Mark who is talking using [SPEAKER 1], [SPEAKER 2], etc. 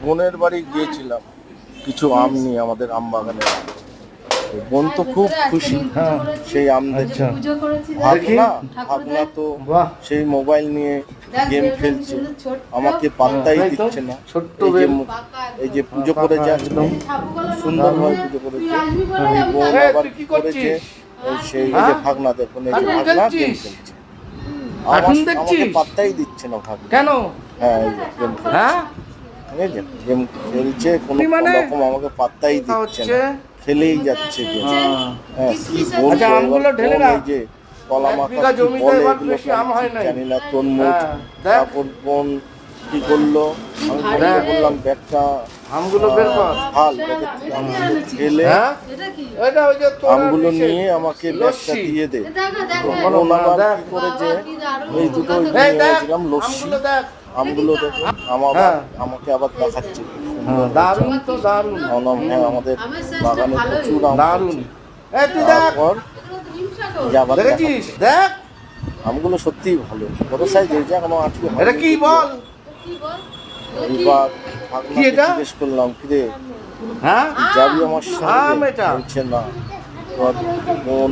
[SPEAKER 1] বোনের বাড়ি গিয়েছিলাম কিছু আম নিয়ে, আমাদের আম বাগানে। বোন তো খুব খুশি সেই আম দেখে। ভাগনা তো সেই মোবাইল নিয়ে গেম খেলছে, আমাকে পাত্তাই দিচ্ছে না। এই যে পুজো করে যাচ্ছে, সুন্দরভাবে পুজো করেছে। এই বোন আবার কি করেছে, সেই এই যে ভাগনা, দেখুন এই যে ভাগনা গেম খেলছে, আমাকে পাত্তাই দিচ্ছে না ভাগনা।
[SPEAKER 2] কেন?
[SPEAKER 1] হ্যাঁ, এই যে গেম খেলছে, গেম খেলছে, কোনো রকম আমাকে পাত্তাই দিচ্ছে না, খেলেই যাচ্ছে গেম। হ্যাঁ, কি বলবো এবার, এই যে কলা মাখা কি বলে এগুলো জানি না, তরমুজ। তারপর বোন কি করলো, আমি বোনকে বললাম ব্যাগটা
[SPEAKER 2] আমগুলো বের কর।
[SPEAKER 1] ভাল ঢেলে আমগুলো নিয়ে আমাকে ব্যাগটা দিয়ে দে। বোন আবার কি করেছে, এই দুটো নিয়ে গেছিলাম লস্যি, আমগুলো দেখে আমাকে আবার দেখাচ্ছে।
[SPEAKER 2] দারুণ তো দারুণ।
[SPEAKER 1] হ্যাঁ, আমাদের বাগানে প্রচুর আম।
[SPEAKER 2] দারুণ।
[SPEAKER 1] তারপর যাবার
[SPEAKER 2] দেখেছিস? দেখ
[SPEAKER 1] আমগুলো সত্যিই ভালো, বড় সাইজ, এই যে এখনো আটকে।
[SPEAKER 2] এটা কি বল?
[SPEAKER 1] এইবার জিজ্ঞেস করলাম, কিরে
[SPEAKER 2] হ্যাঁ
[SPEAKER 1] যাবি আমার সঙ্গে?
[SPEAKER 2] এটা
[SPEAKER 1] বলছে না। বোন